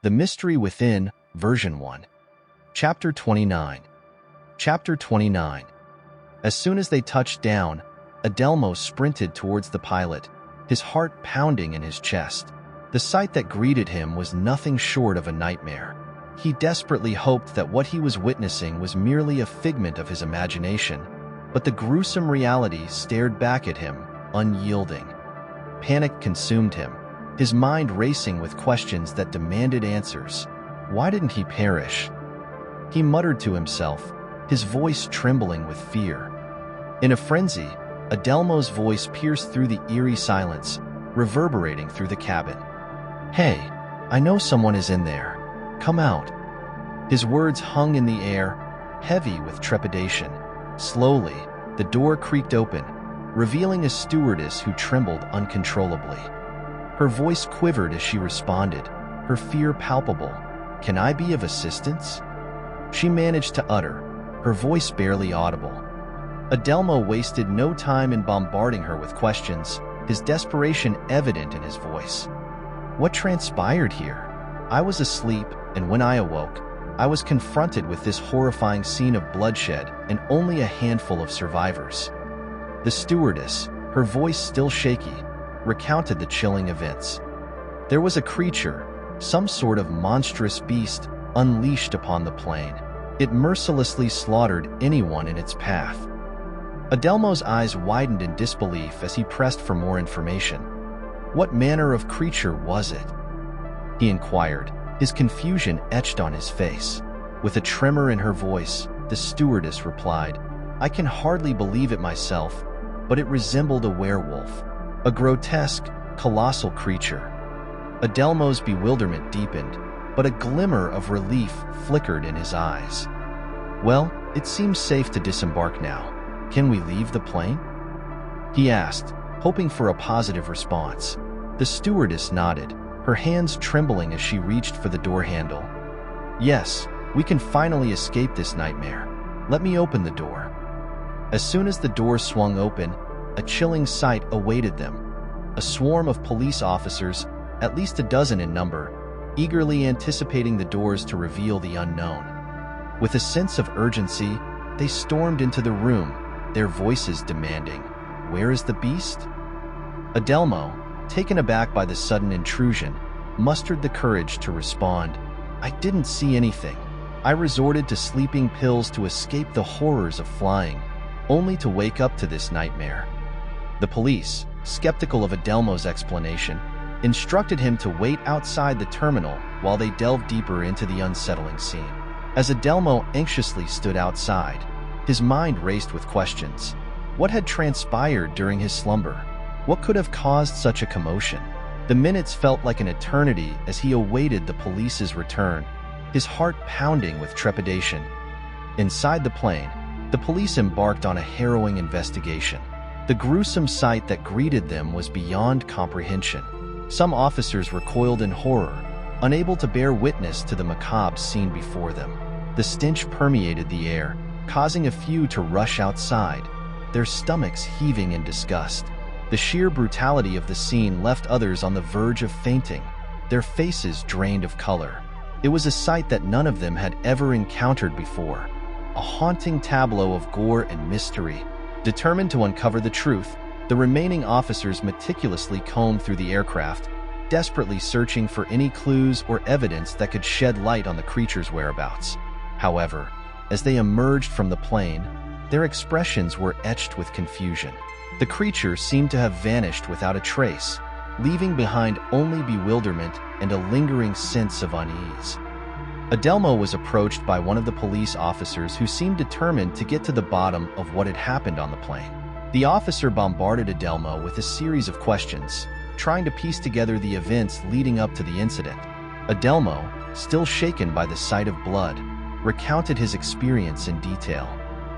The Mystery Within, Version 1. Chapter 29. Chapter 29. As soon as they touched down, Adelmo sprinted towards the pilot, his heart pounding in his chest. The sight that greeted him was nothing short of a nightmare. He desperately hoped that what he was witnessing was merely a figment of his imagination, but the gruesome reality stared back at him, unyielding. Panic consumed him, his mind racing with questions that demanded answers. Why didn't he perish? He muttered to himself, his voice trembling with fear. In a frenzy, Adelmo's voice pierced through the eerie silence, reverberating through the cabin. "Hey, I know someone is in there. Come out." His words hung in the air, heavy with trepidation. Slowly, the door creaked open, revealing a stewardess who trembled uncontrollably. Her voice quivered as she responded, her fear palpable. "Can I be of assistance?" She managed to utter, her voice barely audible. Adelmo wasted no time in bombarding her with questions, his desperation evident in his voice. "What transpired here? I was asleep, and when I awoke, I was confronted with this horrifying scene of bloodshed and only a handful of survivors." The stewardess, her voice still shaky, recounted the chilling events. There was a creature, some sort of monstrous beast, unleashed upon the plane. It mercilessly slaughtered anyone in its path. Adelmo's eyes widened in disbelief as he pressed for more information. "What manner of creature was it?" he inquired, his confusion etched on his face. With a tremor in her voice, the stewardess replied, "I can hardly believe it myself, but it resembled a werewolf. A grotesque, colossal creature." Adelmo's bewilderment deepened, but a glimmer of relief flickered in his eyes. "Well, it seems safe to disembark now. Can we leave the plane?" he asked, hoping for a positive response. The stewardess nodded, her hands trembling as she reached for the door handle. "Yes, we can finally escape this nightmare. Let me open the door." As soon as the door swung open, a chilling sight awaited them. A swarm of police officers, at least a dozen in number, eagerly anticipating the doors to reveal the unknown. With a sense of urgency, they stormed into the room, their voices demanding, "Where is the beast?" Adelmo, taken aback by the sudden intrusion, mustered the courage to respond, "I didn't see anything. I resorted to sleeping pills to escape the horrors of flying, only to wake up to this nightmare." The police, skeptical of Adelmo's explanation, instructed him to wait outside the terminal while they delved deeper into the unsettling scene. As Adelmo anxiously stood outside, his mind raced with questions. What had transpired during his slumber? What could have caused such a commotion? The minutes felt like an eternity as he awaited the police's return, his heart pounding with trepidation. Inside the plane, the police embarked on a harrowing investigation. The gruesome sight that greeted them was beyond comprehension. Some officers recoiled in horror, unable to bear witness to the macabre scene before them. The stench permeated the air, causing a few to rush outside, their stomachs heaving in disgust. The sheer brutality of the scene left others on the verge of fainting, their faces drained of color. It was a sight that none of them had ever encountered before, a haunting tableau of gore and mystery. Determined to uncover the truth, the remaining officers meticulously combed through the aircraft, desperately searching for any clues or evidence that could shed light on the creature's whereabouts. However, as they emerged from the plane, their expressions were etched with confusion. The creature seemed to have vanished without a trace, leaving behind only bewilderment and a lingering sense of unease. Adelmo was approached by one of the police officers who seemed determined to get to the bottom of what had happened on the plane. The officer bombarded Adelmo with a series of questions, trying to piece together the events leading up to the incident. Adelmo, still shaken by the sight of blood, recounted his experience in detail.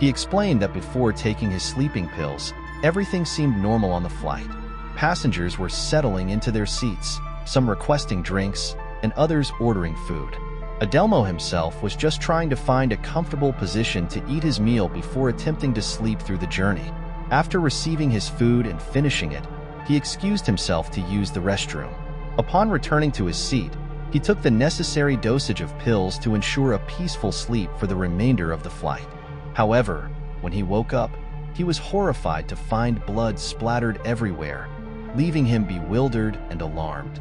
He explained that before taking his sleeping pills, everything seemed normal on the flight. Passengers were settling into their seats, some requesting drinks, and others ordering food. Adelmo himself was just trying to find a comfortable position to eat his meal before attempting to sleep through the journey. After receiving his food and finishing it, he excused himself to use the restroom. Upon returning to his seat, He took the necessary dosage of pills to ensure a peaceful sleep for the remainder of the flight. However, when he woke up, he was horrified to find blood splattered everywhere, leaving him bewildered and alarmed.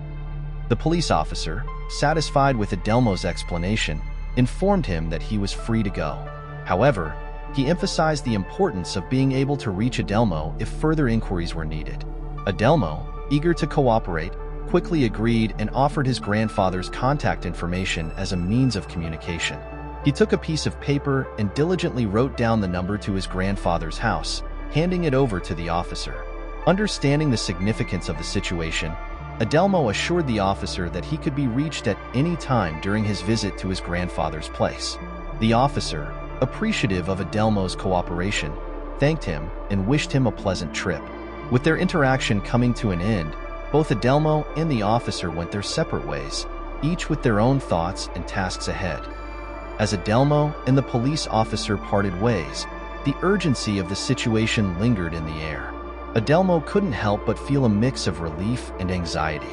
The police officer, satisfied with Adelmo's explanation, informed him that he was free to go. However, he emphasized the importance of being able to reach Adelmo if further inquiries were needed. Adelmo, eager to cooperate, quickly agreed and offered his grandfather's contact information as a means of communication. He took a piece of paper and diligently wrote down the number to his grandfather's house, handing it over to the officer. Understanding the significance of the situation, Adelmo assured the officer that he could be reached at any time during his visit to his grandfather's place. The officer, appreciative of Adelmo's cooperation, thanked him and wished him a pleasant trip. With their interaction coming to an end, both Adelmo and the officer went their separate ways, each with their own thoughts and tasks ahead. As Adelmo and the police officer parted ways, the urgency of the situation lingered in the air. Adelmo couldn't help but feel a mix of relief and anxiety.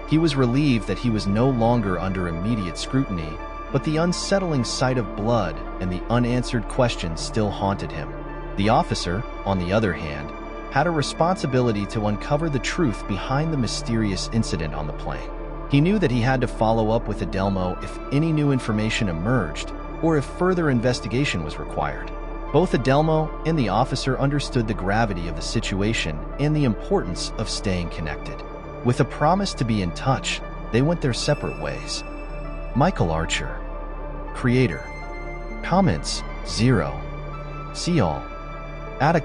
He was relieved that he was no longer under immediate scrutiny, but the unsettling sight of blood and the unanswered questions still haunted him. The officer, on the other hand, had a responsibility to uncover the truth behind the mysterious incident on the plane. He knew that he had to follow up with Adelmo if any new information emerged or if further investigation was required. Both Adelmo and the officer understood the gravity of the situation and the importance of staying connected. With a promise to be in touch, they went their separate ways. Michael Archer. Creator. Comments, 0. See all. Add a